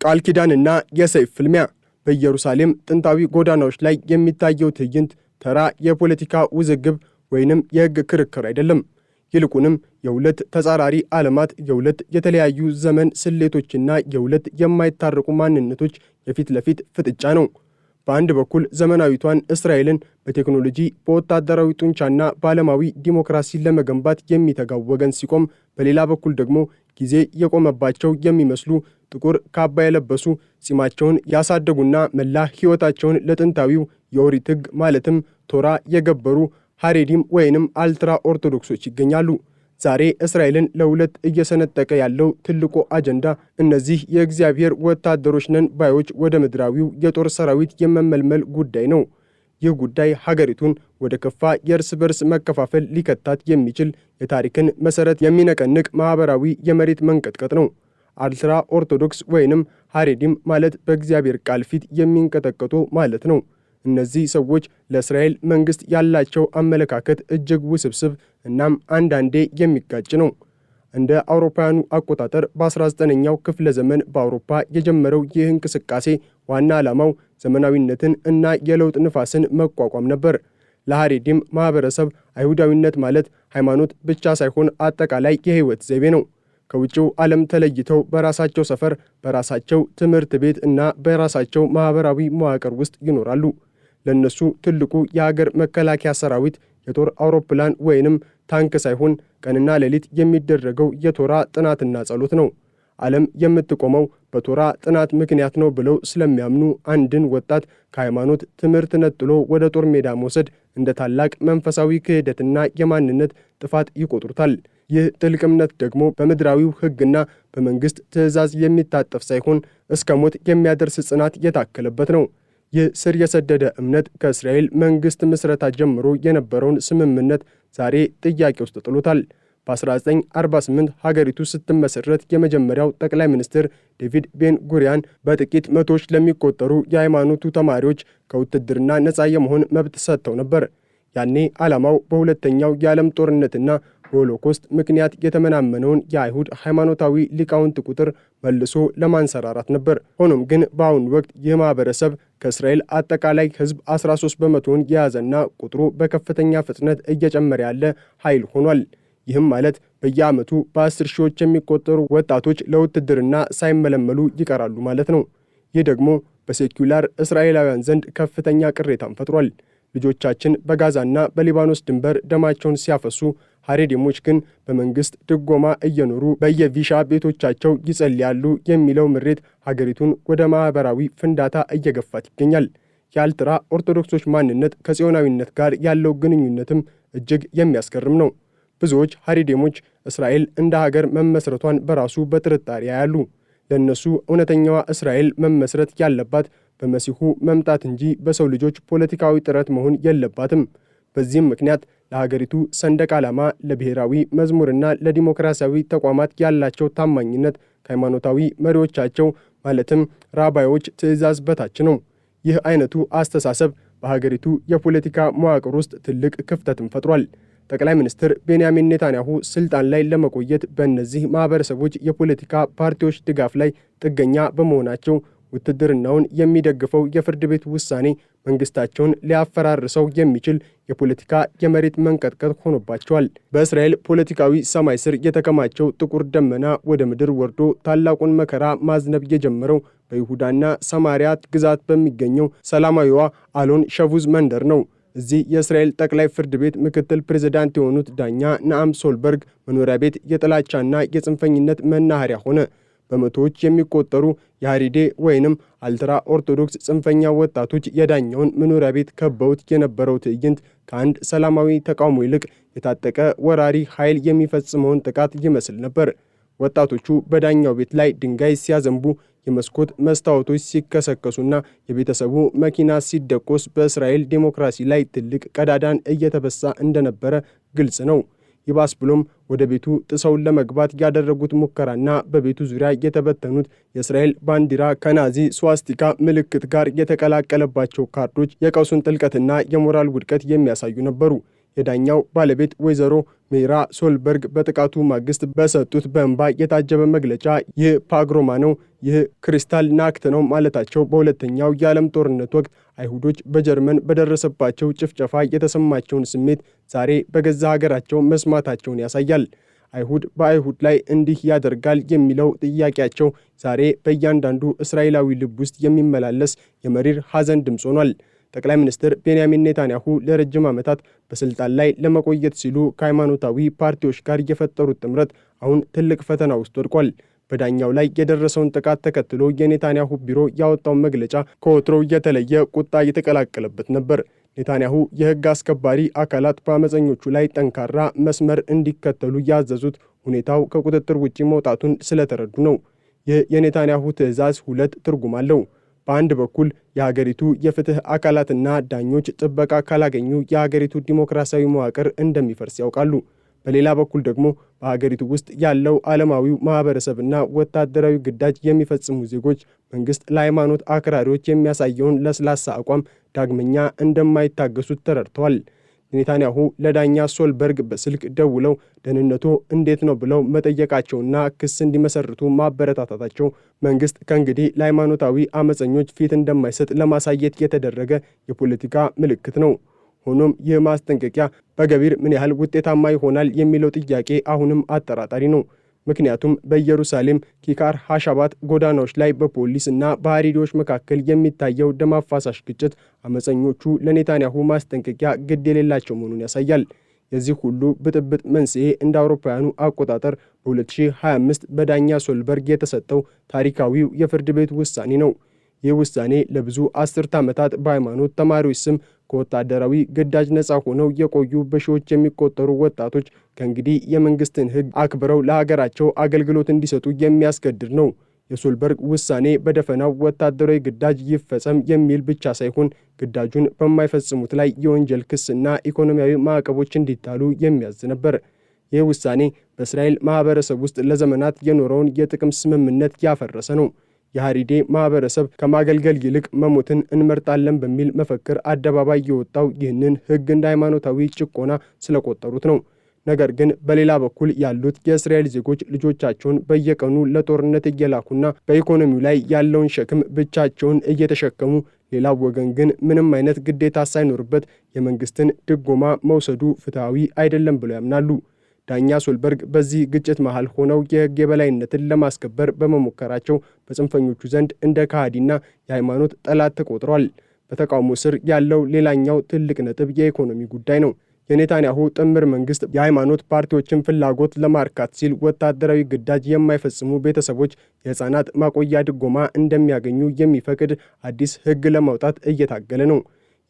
ቃል ኪዳንና የሰይፍ ፍልሚያ። በኢየሩሳሌም ጥንታዊ ጎዳናዎች ላይ የሚታየው ትዕይንት ተራ የፖለቲካ ውዝግብ ወይንም የሕግ ክርክር አይደለም። ይልቁንም የሁለት ተጻራሪ ዓለማት፣ የሁለት የተለያዩ ዘመን ስሌቶችና የሁለት የማይታረቁ ማንነቶች የፊት ለፊት ፍጥጫ ነው። በአንድ በኩል ዘመናዊቷን እስራኤልን በቴክኖሎጂ በወታደራዊ ጡንቻና በዓለማዊ ዲሞክራሲ ለመገንባት የሚተጋው ወገን ሲቆም፣ በሌላ በኩል ደግሞ ጊዜ የቆመባቸው የሚመስሉ ጥቁር ካባ የለበሱ ጺማቸውን ያሳደጉና መላ ሕይወታቸውን ለጥንታዊው የኦሪት ሕግ ማለትም ቶራ የገበሩ ሐሬዲም ወይንም አልትራ ኦርቶዶክሶች ይገኛሉ። ዛሬ እስራኤልን ለሁለት እየሰነጠቀ ያለው ትልቁ አጀንዳ እነዚህ የእግዚአብሔር ወታደሮች ነን ባዮች ወደ ምድራዊው የጦር ሰራዊት የመመልመል ጉዳይ ነው። ይህ ጉዳይ ሀገሪቱን ወደ ከፋ የእርስ በርስ መከፋፈል ሊከታት የሚችል የታሪክን መሰረት የሚነቀንቅ ማኅበራዊ የመሬት መንቀጥቀጥ ነው። አልትራ ኦርቶዶክስ ወይንም ሐሬዲም ማለት በእግዚአብሔር ቃል ፊት የሚንቀጠቀጡ ማለት ነው። እነዚህ ሰዎች ለእስራኤል መንግሥት ያላቸው አመለካከት እጅግ ውስብስብ እናም አንዳንዴ የሚጋጭ ነው። እንደ አውሮፓውያኑ አቆጣጠር በ19ኛው ክፍለ ዘመን በአውሮፓ የጀመረው ይህ እንቅስቃሴ ዋና ዓላማው ዘመናዊነትን እና የለውጥ ንፋስን መቋቋም ነበር። ለሐሬዲም ማኅበረሰብ አይሁዳዊነት ማለት ሃይማኖት ብቻ ሳይሆን አጠቃላይ የሕይወት ዘይቤ ነው። ከውጭው ዓለም ተለይተው በራሳቸው ሰፈር፣ በራሳቸው ትምህርት ቤት እና በራሳቸው ማኅበራዊ መዋቅር ውስጥ ይኖራሉ። ለነሱ ትልቁ የሀገር መከላከያ ሰራዊት የጦር አውሮፕላን ወይንም ታንክ ሳይሆን ቀንና ሌሊት የሚደረገው የቶራ ጥናትና ጸሎት ነው። ዓለም የምትቆመው በቶራ ጥናት ምክንያት ነው ብለው ስለሚያምኑ አንድን ወጣት ከሃይማኖት ትምህርት ነጥሎ ወደ ጦር ሜዳ መውሰድ እንደ ታላቅ መንፈሳዊ ክህደትና የማንነት ጥፋት ይቆጥሩታል። ይህ ጥልቅ እምነት ደግሞ በምድራዊው ሕግና በመንግሥት ትእዛዝ የሚታጠፍ ሳይሆን እስከ ሞት የሚያደርስ ጽናት የታከለበት ነው። ይህ ስር የሰደደ እምነት ከእስራኤል መንግሥት ምስረታ ጀምሮ የነበረውን ስምምነት ዛሬ ጥያቄ ውስጥ ጥሎታል። በ1948 ሀገሪቱ ስትመሰረት የመጀመሪያው ጠቅላይ ሚኒስትር ዴቪድ ቤን ጉሪያን በጥቂት መቶዎች ለሚቆጠሩ የሃይማኖቱ ተማሪዎች ከውትድርና ነፃ የመሆን መብት ሰጥተው ነበር። ያኔ ዓላማው በሁለተኛው የዓለም ጦርነትና በሆሎኮስት ምክንያት የተመናመነውን የአይሁድ ሃይማኖታዊ ሊቃውንት ቁጥር መልሶ ለማንሰራራት ነበር። ሆኖም ግን በአሁኑ ወቅት ይህ ማኅበረሰብ ከእስራኤል አጠቃላይ ሕዝብ 13 በመቶውን የያዘና ቁጥሩ በከፍተኛ ፍጥነት እየጨመረ ያለ ኃይል ሆኗል። ይህም ማለት በየዓመቱ በ10 ሺዎች የሚቆጠሩ ወጣቶች ለውትድርና ሳይመለመሉ ይቀራሉ ማለት ነው። ይህ ደግሞ በሴኩላር እስራኤላውያን ዘንድ ከፍተኛ ቅሬታን ፈጥሯል። ልጆቻችን በጋዛና በሊባኖስ ድንበር ደማቸውን ሲያፈሱ፣ ሐሬዲሞች ግን በመንግሥት ድጎማ እየኖሩ በየቪሻ ቤቶቻቸው ይጸልያሉ የሚለው ምሬት ሀገሪቱን ወደ ማኅበራዊ ፍንዳታ እየገፋት ይገኛል። የአልትራ ኦርቶዶክሶች ማንነት ከጽዮናዊነት ጋር ያለው ግንኙነትም እጅግ የሚያስገርም ነው። ብዙዎች ሐሬዲሞች እስራኤል እንደ ሀገር መመስረቷን በራሱ በጥርጣሬ ያያሉ። ለእነሱ እውነተኛዋ እስራኤል መመስረት ያለባት በመሲሁ መምጣት እንጂ በሰው ልጆች ፖለቲካዊ ጥረት መሆን የለባትም። በዚህም ምክንያት ለሀገሪቱ ሰንደቅ ዓላማ፣ ለብሔራዊ መዝሙርና ለዲሞክራሲያዊ ተቋማት ያላቸው ታማኝነት ከሃይማኖታዊ መሪዎቻቸው ማለትም ራባዮች ትእዛዝ በታች ነው። ይህ አይነቱ አስተሳሰብ በሀገሪቱ የፖለቲካ መዋቅር ውስጥ ትልቅ ክፍተትን ፈጥሯል። ጠቅላይ ሚኒስትር ቤንያሚን ኔታንያሁ ስልጣን ላይ ለመቆየት በእነዚህ ማኅበረሰቦች የፖለቲካ ፓርቲዎች ድጋፍ ላይ ጥገኛ በመሆናቸው ውትድርናውን የሚደግፈው የፍርድ ቤት ውሳኔ መንግስታቸውን ሊያፈራርሰው የሚችል የፖለቲካ የመሬት መንቀጥቀጥ ሆኖባቸዋል። በእስራኤል ፖለቲካዊ ሰማይ ስር የተከማቸው ጥቁር ደመና ወደ ምድር ወርዶ ታላቁን መከራ ማዝነብ የጀመረው በይሁዳና ሰማሪያ ግዛት በሚገኘው ሰላማዊዋ አሎን ሸቡዝ መንደር ነው። እዚህ የእስራኤል ጠቅላይ ፍርድ ቤት ምክትል ፕሬዝዳንት የሆኑት ዳኛ ነአም ሶልበርግ መኖሪያ ቤት የጥላቻና የጽንፈኝነት መናኸሪያ ሆነ። በመቶዎች የሚቆጠሩ የሐሬዴ ወይንም አልትራ ኦርቶዶክስ ጽንፈኛ ወጣቶች የዳኛውን መኖሪያ ቤት ከበውት የነበረው ትዕይንት ከአንድ ሰላማዊ ተቃውሞ ይልቅ የታጠቀ ወራሪ ኃይል የሚፈጽመውን ጥቃት ይመስል ነበር። ወጣቶቹ በዳኛው ቤት ላይ ድንጋይ ሲያዘንቡ፣ የመስኮት መስታወቶች ሲከሰከሱና የቤተሰቡ መኪና ሲደቆስ በእስራኤል ዴሞክራሲ ላይ ትልቅ ቀዳዳን እየተበሳ እንደነበረ ግልጽ ነው። ይባስ ብሎም ወደ ቤቱ ጥሰውን ለመግባት ያደረጉት ሙከራና በቤቱ ዙሪያ የተበተኑት የእስራኤል ባንዲራ ከናዚ ስዋስቲካ ምልክት ጋር የተቀላቀለባቸው ካርዶች የቀውሱን ጥልቀትና የሞራል ውድቀት የሚያሳዩ ነበሩ። የዳኛው ባለቤት ወይዘሮ ሜራ ሶልበርግ በጥቃቱ ማግስት በሰጡት በእንባ የታጀበ መግለጫ ይህ ፓግሮማ ነው፣ ይህ ክሪስታል ናክት ነው ማለታቸው በሁለተኛው የዓለም ጦርነት ወቅት አይሁዶች በጀርመን በደረሰባቸው ጭፍጨፋ የተሰማቸውን ስሜት ዛሬ በገዛ ሀገራቸው መስማታቸውን ያሳያል። አይሁድ በአይሁድ ላይ እንዲህ ያደርጋል የሚለው ጥያቄያቸው ዛሬ በእያንዳንዱ እስራኤላዊ ልብ ውስጥ የሚመላለስ የመሪር ሐዘን ድምፅ ሆኗል። ጠቅላይ ሚኒስትር ቤንያሚን ኔታንያሁ ለረጅም ዓመታት በስልጣን ላይ ለመቆየት ሲሉ ከሃይማኖታዊ ፓርቲዎች ጋር የፈጠሩት ጥምረት አሁን ትልቅ ፈተና ውስጥ ወድቋል። በዳኛው ላይ የደረሰውን ጥቃት ተከትሎ የኔታንያሁ ቢሮ ያወጣውን መግለጫ ከወትሮው የተለየ ቁጣ የተቀላቀለበት ነበር። ኔታንያሁ የሕግ አስከባሪ አካላት በአመፀኞቹ ላይ ጠንካራ መስመር እንዲከተሉ ያዘዙት ሁኔታው ከቁጥጥር ውጪ መውጣቱን ስለተረዱ ነው። ይህ የኔታንያሁ ትዕዛዝ ሁለት ትርጉም አለው። በአንድ በኩል የሀገሪቱ የፍትህ አካላትና ዳኞች ጥበቃ ካላገኙ የሀገሪቱ ዲሞክራሲያዊ መዋቅር እንደሚፈርስ ያውቃሉ። በሌላ በኩል ደግሞ በሀገሪቱ ውስጥ ያለው ዓለማዊው ማህበረሰብና ወታደራዊ ግዳጅ የሚፈጽሙ ዜጎች መንግስት ለሃይማኖት አክራሪዎች የሚያሳየውን ለስላሳ አቋም ዳግመኛ እንደማይታገሱት ተረድተዋል። ኔታንያሁ ለዳኛ ሶልበርግ በስልክ ደውለው ደህንነቱ እንዴት ነው ብለው መጠየቃቸውና ክስ እንዲመሰርቱ ማበረታታታቸው መንግስት ከእንግዲህ ለሃይማኖታዊ አመፀኞች ፊት እንደማይሰጥ ለማሳየት የተደረገ የፖለቲካ ምልክት ነው። ሆኖም ይህ ማስጠንቀቂያ በገቢር ምን ያህል ውጤታማ ይሆናል የሚለው ጥያቄ አሁንም አጠራጣሪ ነው። ምክንያቱም በኢየሩሳሌም ኪካር ሐሻባት ጎዳናዎች ላይ በፖሊስ እና በሐዲዶች መካከል የሚታየው ደም አፋሳሽ ግጭት አመፀኞቹ ለኔታንያሁ ማስጠንቀቂያ ግድ የሌላቸው መሆኑን ያሳያል። የዚህ ሁሉ ብጥብጥ መንስኤ እንደ አውሮፓውያኑ አቆጣጠር በ2025 በዳኛ ሶልበርግ የተሰጠው ታሪካዊው የፍርድ ቤት ውሳኔ ነው። ይህ ውሳኔ ለብዙ አስርት ዓመታት በሃይማኖት ተማሪዎች ስም ከወታደራዊ ግዳጅ ነፃ ሆነው የቆዩ በሺዎች የሚቆጠሩ ወጣቶች ከእንግዲህ የመንግስትን ሕግ አክብረው ለሀገራቸው አገልግሎት እንዲሰጡ የሚያስገድድ ነው። የሶልበርግ ውሳኔ በደፈናው ወታደራዊ ግዳጅ ይፈጸም የሚል ብቻ ሳይሆን ግዳጁን በማይፈጽሙት ላይ የወንጀል ክስና ኢኮኖሚያዊ ማዕቀቦች እንዲጣሉ የሚያዝ ነበር። ይህ ውሳኔ በእስራኤል ማህበረሰብ ውስጥ ለዘመናት የኖረውን የጥቅም ስምምነት ያፈረሰ ነው። የሐዲድ ማህበረሰብ ከማገልገል ይልቅ መሞትን እንመርጣለን በሚል መፈክር አደባባይ የወጣው ይህንን ሕግ እንደ ሃይማኖታዊ ጭቆና ስለቆጠሩት ነው። ነገር ግን በሌላ በኩል ያሉት የእስራኤል ዜጎች ልጆቻቸውን በየቀኑ ለጦርነት እየላኩና በኢኮኖሚው ላይ ያለውን ሸክም ብቻቸውን እየተሸከሙ፣ ሌላው ወገን ግን ምንም አይነት ግዴታ ሳይኖርበት የመንግስትን ድጎማ መውሰዱ ፍትሐዊ አይደለም ብለው ያምናሉ። ዳኛ ሶልበርግ በዚህ ግጭት መሃል ሆነው የሕግ የበላይነትን ለማስከበር በመሞከራቸው በጽንፈኞቹ ዘንድ እንደ ከሃዲና የሃይማኖት ጠላት ተቆጥሯል። በተቃውሞ ስር ያለው ሌላኛው ትልቅ ነጥብ የኢኮኖሚ ጉዳይ ነው። የኔታንያሁ ጥምር መንግስት የሃይማኖት ፓርቲዎችን ፍላጎት ለማርካት ሲል ወታደራዊ ግዳጅ የማይፈጽሙ ቤተሰቦች የሕፃናት ማቆያ ድጎማ እንደሚያገኙ የሚፈቅድ አዲስ ሕግ ለማውጣት እየታገለ ነው።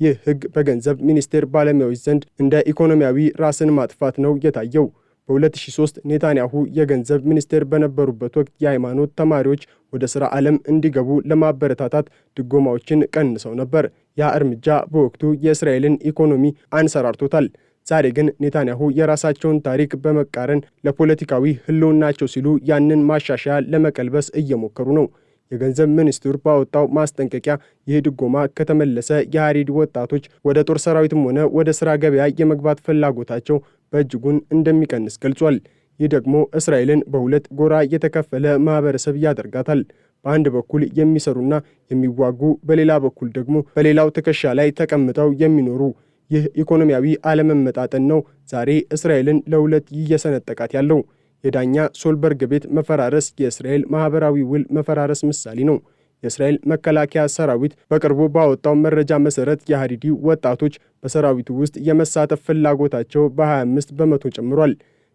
ይህ ሕግ በገንዘብ ሚኒስቴር ባለሙያዎች ዘንድ እንደ ኢኮኖሚያዊ ራስን ማጥፋት ነው የታየው። በ2003 ኔታንያሁ የገንዘብ ሚኒስቴር በነበሩበት ወቅት የሃይማኖት ተማሪዎች ወደ ሥራ ዓለም እንዲገቡ ለማበረታታት ድጎማዎችን ቀንሰው ነበር። ያ እርምጃ በወቅቱ የእስራኤልን ኢኮኖሚ አንሰራርቶታል። ዛሬ ግን ኔታንያሁ የራሳቸውን ታሪክ በመቃረን ለፖለቲካዊ ህልውናቸው ሲሉ ያንን ማሻሻያ ለመቀልበስ እየሞከሩ ነው። የገንዘብ ሚኒስትሩ ባወጣው ማስጠንቀቂያ ይህ ድጎማ ከተመለሰ የሐዲድ ወጣቶች ወደ ጦር ሰራዊትም ሆነ ወደ ሥራ ገበያ የመግባት ፍላጎታቸው በእጅጉን እንደሚቀንስ ገልጿል። ይህ ደግሞ እስራኤልን በሁለት ጎራ የተከፈለ ማህበረሰብ ያደርጋታል። በአንድ በኩል የሚሰሩና የሚዋጉ፣ በሌላ በኩል ደግሞ በሌላው ትከሻ ላይ ተቀምጠው የሚኖሩ። ይህ ኢኮኖሚያዊ አለመመጣጠን ነው ዛሬ እስራኤልን ለሁለት እየሰነጠቃት ያለው። የዳኛ ሶልበርግ ቤት መፈራረስ የእስራኤል ማህበራዊ ውል መፈራረስ ምሳሌ ነው። የእስራኤል መከላከያ ሰራዊት በቅርቡ ባወጣው መረጃ መሰረት የሐዲድ ወጣቶች በሰራዊቱ ውስጥ የመሳተፍ ፍላጎታቸው በ25 በመቶ ጨምሯል።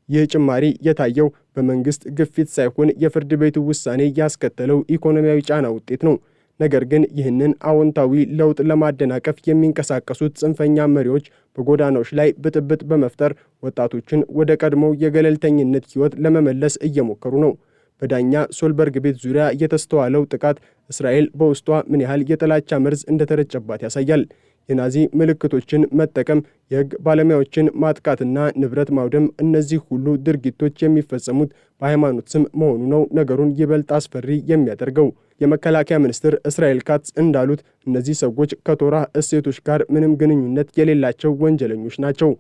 ይህ ጭማሪ የታየው በመንግስት ግፊት ሳይሆን የፍርድ ቤቱ ውሳኔ ያስከተለው ኢኮኖሚያዊ ጫና ውጤት ነው። ነገር ግን ይህንን አዎንታዊ ለውጥ ለማደናቀፍ የሚንቀሳቀሱት ጽንፈኛ መሪዎች በጎዳናዎች ላይ ብጥብጥ በመፍጠር ወጣቶችን ወደ ቀድሞው የገለልተኝነት ሕይወት ለመመለስ እየሞከሩ ነው። በዳኛ ሶልበርግ ቤት ዙሪያ የተስተዋለው ጥቃት እስራኤል በውስጧ ምን ያህል የጥላቻ መርዝ እንደተረጨባት ያሳያል። የናዚ ምልክቶችን መጠቀም፣ የሕግ ባለሙያዎችን ማጥቃትና ንብረት ማውደም፣ እነዚህ ሁሉ ድርጊቶች የሚፈጸሙት በሃይማኖት ስም መሆኑ ነው ነገሩን ይበልጥ አስፈሪ የሚያደርገው። የመከላከያ ሚኒስትር እስራኤል ካትዝ እንዳሉት እነዚህ ሰዎች ከቶራ እሴቶች ጋር ምንም ግንኙነት የሌላቸው ወንጀለኞች ናቸው።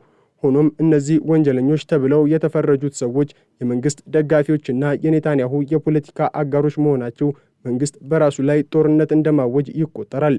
ሆኖም እነዚህ ወንጀለኞች ተብለው የተፈረጁት ሰዎች የመንግስት ደጋፊዎችና የኔታንያሁ የፖለቲካ አጋሮች መሆናቸው መንግስት በራሱ ላይ ጦርነት እንደማወጅ ይቆጠራል።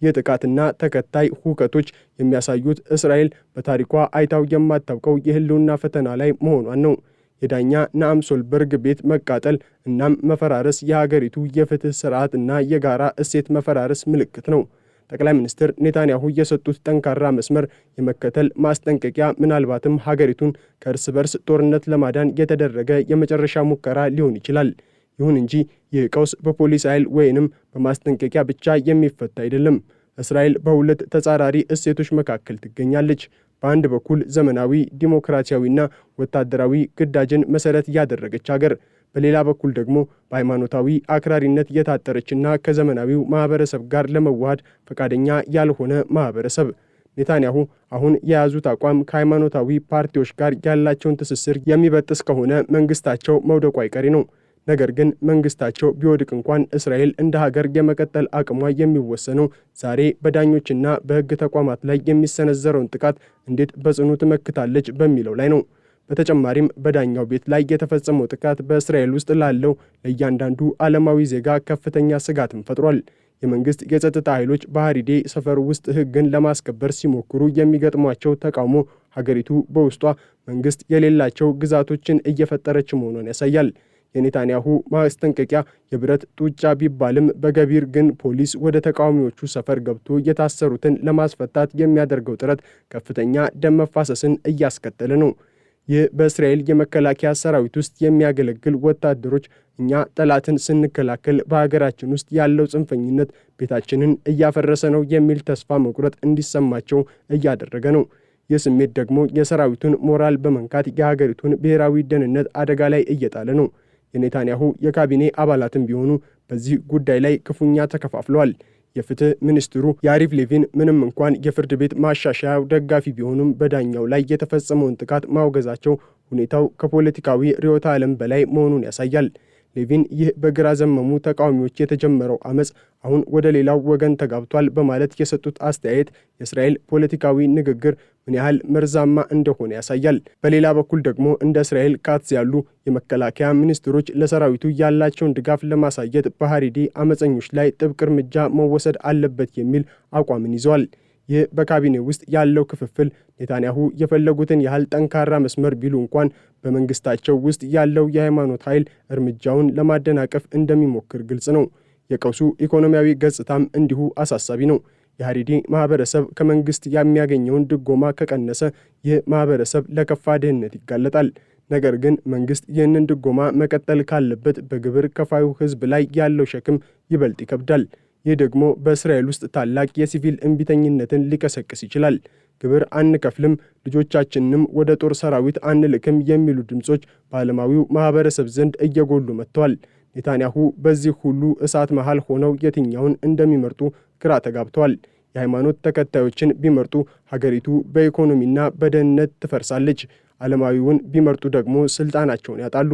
የጥቃትና ተከታይ ሁከቶች የሚያሳዩት እስራኤል በታሪኳ አይታው የማታውቀው የህልውና ፈተና ላይ መሆኗን ነው። የዳኛ ናአም ሶልበርግ ቤት መቃጠል እናም መፈራረስ የሀገሪቱ የፍትህ ስርዓት እና የጋራ እሴት መፈራረስ ምልክት ነው። ጠቅላይ ሚኒስትር ኔታንያሁ የሰጡት ጠንካራ መስመር የመከተል ማስጠንቀቂያ ምናልባትም ሀገሪቱን ከእርስ በርስ ጦርነት ለማዳን የተደረገ የመጨረሻ ሙከራ ሊሆን ይችላል። ይሁን እንጂ ይህ ቀውስ በፖሊስ ኃይል ወይንም በማስጠንቀቂያ ብቻ የሚፈታ አይደለም። እስራኤል በሁለት ተጻራሪ እሴቶች መካከል ትገኛለች። በአንድ በኩል ዘመናዊ ዲሞክራሲያዊና ወታደራዊ ግዳጅን መሰረት ያደረገች ሀገር፣ በሌላ በኩል ደግሞ በሃይማኖታዊ አክራሪነት የታጠረችና ከዘመናዊው ማህበረሰብ ጋር ለመዋሃድ ፈቃደኛ ያልሆነ ማህበረሰብ። ኔታንያሁ አሁን የያዙት አቋም ከሃይማኖታዊ ፓርቲዎች ጋር ያላቸውን ትስስር የሚበጥስ ከሆነ መንግስታቸው መውደቁ አይቀሬ ነው። ነገር ግን መንግስታቸው ቢወድቅ እንኳን እስራኤል እንደ ሀገር የመቀጠል አቅሟ የሚወሰነው ዛሬ በዳኞችና በሕግ ተቋማት ላይ የሚሰነዘረውን ጥቃት እንዴት በጽኑ ትመክታለች በሚለው ላይ ነው። በተጨማሪም በዳኛው ቤት ላይ የተፈጸመው ጥቃት በእስራኤል ውስጥ ላለው ለእያንዳንዱ ዓለማዊ ዜጋ ከፍተኛ ስጋትን ፈጥሯል። የመንግስት የጸጥታ ኃይሎች በሃሪዴ ሰፈር ውስጥ ሕግን ለማስከበር ሲሞክሩ የሚገጥሟቸው ተቃውሞ ሀገሪቱ በውስጧ መንግስት የሌላቸው ግዛቶችን እየፈጠረች መሆኗን ያሳያል። የኔታንያሁ ማስጠንቀቂያ የብረት ጡጫ ቢባልም በገቢር ግን ፖሊስ ወደ ተቃዋሚዎቹ ሰፈር ገብቶ የታሰሩትን ለማስፈታት የሚያደርገው ጥረት ከፍተኛ ደም መፋሰስን እያስከተለ ነው። ይህ በእስራኤል የመከላከያ ሰራዊት ውስጥ የሚያገለግል ወታደሮች እኛ ጠላትን ስንከላከል በሀገራችን ውስጥ ያለው ጽንፈኝነት ቤታችንን እያፈረሰ ነው የሚል ተስፋ መቁረጥ እንዲሰማቸው እያደረገ ነው። ይህ ስሜት ደግሞ የሰራዊቱን ሞራል በመንካት የሀገሪቱን ብሔራዊ ደህንነት አደጋ ላይ እየጣለ ነው። የኔታንያሁ የካቢኔ አባላትም ቢሆኑ በዚህ ጉዳይ ላይ ክፉኛ ተከፋፍለዋል። የፍትህ ሚኒስትሩ ያሪቭ ሌቪን ምንም እንኳን የፍርድ ቤት ማሻሻያው ደጋፊ ቢሆኑም በዳኛው ላይ የተፈጸመውን ጥቃት ማውገዛቸው ሁኔታው ከፖለቲካዊ ርዕዮተ ዓለም በላይ መሆኑን ያሳያል። ሌቪን ይህ በግራ ዘመሙ ተቃዋሚዎች የተጀመረው አመፅ አሁን ወደ ሌላው ወገን ተጋብቷል በማለት የሰጡት አስተያየት የእስራኤል ፖለቲካዊ ንግግር ምን ያህል መርዛማ እንደሆነ ያሳያል። በሌላ በኩል ደግሞ እንደ እስራኤል ካትዝ ያሉ የመከላከያ ሚኒስትሮች ለሰራዊቱ ያላቸውን ድጋፍ ለማሳየት በሃሪዲ አመፀኞች ላይ ጥብቅ እርምጃ መወሰድ አለበት የሚል አቋምን ይዘዋል። ይህ በካቢኔ ውስጥ ያለው ክፍፍል ኔታንያሁ የፈለጉትን ያህል ጠንካራ መስመር ቢሉ እንኳን በመንግስታቸው ውስጥ ያለው የሃይማኖት ኃይል እርምጃውን ለማደናቀፍ እንደሚሞክር ግልጽ ነው። የቀውሱ ኢኮኖሚያዊ ገጽታም እንዲሁ አሳሳቢ ነው። የሃሪዲ ማህበረሰብ ከመንግስት የሚያገኘውን ድጎማ ከቀነሰ ይህ ማህበረሰብ ለከፋ ድህነት ይጋለጣል። ነገር ግን መንግስት ይህንን ድጎማ መቀጠል ካለበት በግብር ከፋዩ ህዝብ ላይ ያለው ሸክም ይበልጥ ይከብዳል። ይህ ደግሞ በእስራኤል ውስጥ ታላቅ የሲቪል እምቢተኝነትን ሊቀሰቅስ ይችላል። ግብር አንከፍልም፣ ልጆቻችንንም ወደ ጦር ሰራዊት አንልክም የሚሉ ድምጾች በዓለማዊው ማህበረሰብ ዘንድ እየጎሉ መጥተዋል። ኔታንያሁ በዚህ ሁሉ እሳት መሃል ሆነው የትኛውን እንደሚመርጡ ግራ ተጋብተዋል። የሃይማኖት ተከታዮችን ቢመርጡ ሀገሪቱ በኢኮኖሚና በደህንነት ትፈርሳለች። ዓለማዊውን ቢመርጡ ደግሞ ስልጣናቸውን ያጣሉ።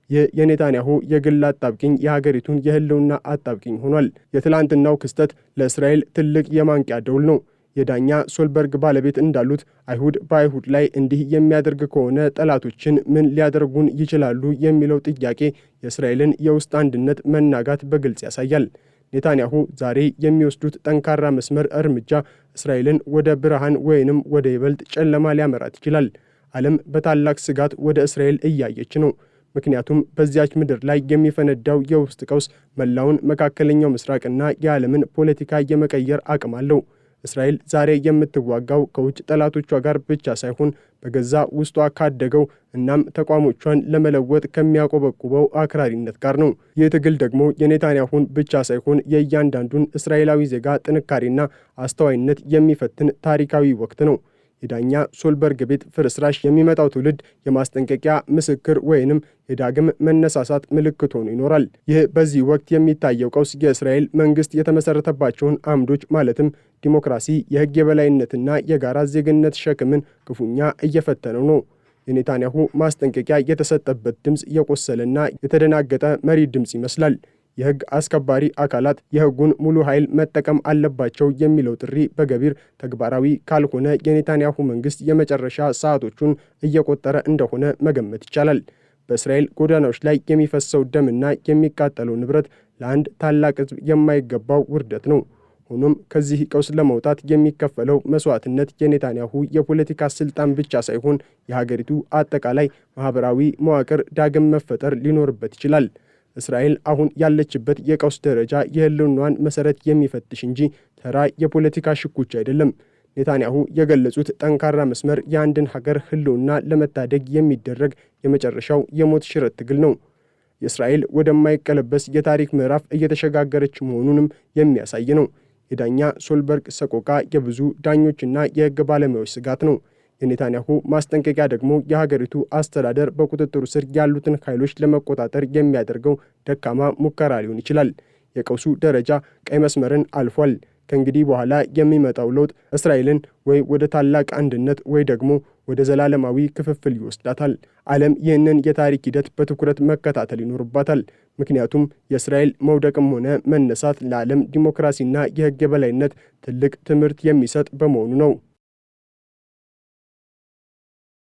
ይህ የኔታንያሁ የግል አጣብቂኝ የሀገሪቱን የህልውና አጣብቂኝ ሆኗል። የትላንትናው ክስተት ለእስራኤል ትልቅ የማንቂያ ደውል ነው። የዳኛ ሶልበርግ ባለቤት እንዳሉት አይሁድ በአይሁድ ላይ እንዲህ የሚያደርግ ከሆነ ጠላቶችን ምን ሊያደርጉን ይችላሉ የሚለው ጥያቄ የእስራኤልን የውስጥ አንድነት መናጋት በግልጽ ያሳያል። ኔታንያሁ ዛሬ የሚወስዱት ጠንካራ መስመር እርምጃ እስራኤልን ወደ ብርሃን ወይንም ወደ ይበልጥ ጨለማ ሊያመራት ይችላል። ዓለም በታላቅ ስጋት ወደ እስራኤል እያየች ነው። ምክንያቱም በዚያች ምድር ላይ የሚፈነዳው የውስጥ ቀውስ መላውን መካከለኛው ምስራቅና የዓለምን ፖለቲካ የመቀየር አቅም አለው። እስራኤል ዛሬ የምትዋጋው ከውጭ ጠላቶቿ ጋር ብቻ ሳይሆን በገዛ ውስጧ ካደገው እናም ተቋሞቿን ለመለወጥ ከሚያቆበቁበው አክራሪነት ጋር ነው። ይህ ትግል ደግሞ የኔታንያሁን ብቻ ሳይሆን የእያንዳንዱን እስራኤላዊ ዜጋ ጥንካሬና አስተዋይነት የሚፈትን ታሪካዊ ወቅት ነው። የዳኛ ሶልበርግ ቤት ፍርስራሽ የሚመጣው ትውልድ የማስጠንቀቂያ ምስክር ወይንም የዳግም መነሳሳት ምልክት ሆኖ ይኖራል። ይህ በዚህ ወቅት የሚታየው ቀውስ የእስራኤል መንግስት የተመሰረተባቸውን አምዶች ማለትም ዲሞክራሲ፣ የህግ የበላይነትና የጋራ ዜግነት ሸክምን ክፉኛ እየፈተነው ነው። የኔታንያሁ ማስጠንቀቂያ የተሰጠበት ድምፅ የቆሰለና የተደናገጠ መሪ ድምፅ ይመስላል። የሕግ አስከባሪ አካላት የሕጉን ሙሉ ኃይል መጠቀም አለባቸው የሚለው ጥሪ በገቢር ተግባራዊ ካልሆነ የኔታንያሁ መንግስት የመጨረሻ ሰዓቶቹን እየቆጠረ እንደሆነ መገመት ይቻላል። በእስራኤል ጎዳናዎች ላይ የሚፈሰው ደምና የሚቃጠለው ንብረት ለአንድ ታላቅ ሕዝብ የማይገባው ውርደት ነው። ሆኖም ከዚህ ቀውስ ለመውጣት የሚከፈለው መስዋዕትነት የኔታንያሁ የፖለቲካ ስልጣን ብቻ ሳይሆን የሀገሪቱ አጠቃላይ ማህበራዊ መዋቅር ዳግም መፈጠር ሊኖርበት ይችላል። እስራኤል አሁን ያለችበት የቀውስ ደረጃ የህልውናዋን መሰረት የሚፈትሽ እንጂ ተራ የፖለቲካ ሽኩቻ አይደለም። ኔታንያሁ የገለጹት ጠንካራ መስመር የአንድን ሀገር ህልውና ለመታደግ የሚደረግ የመጨረሻው የሞት ሽረት ትግል ነው። የእስራኤል ወደማይቀለበስ የታሪክ ምዕራፍ እየተሸጋገረች መሆኑንም የሚያሳይ ነው። የዳኛ ሶልበርግ ሰቆቃ የብዙ ዳኞችና የህግ ባለሙያዎች ስጋት ነው። የኔታንያሁ ማስጠንቀቂያ ደግሞ የሀገሪቱ አስተዳደር በቁጥጥሩ ስር ያሉትን ኃይሎች ለመቆጣጠር የሚያደርገው ደካማ ሙከራ ሊሆን ይችላል። የቀውሱ ደረጃ ቀይ መስመርን አልፏል። ከእንግዲህ በኋላ የሚመጣው ለውጥ እስራኤልን ወይ ወደ ታላቅ አንድነት ወይ ደግሞ ወደ ዘላለማዊ ክፍፍል ይወስዳታል። ዓለም ይህንን የታሪክ ሂደት በትኩረት መከታተል ይኖርባታል። ምክንያቱም የእስራኤል መውደቅም ሆነ መነሳት ለዓለም ዲሞክራሲና የህግ የበላይነት ትልቅ ትምህርት የሚሰጥ በመሆኑ ነው።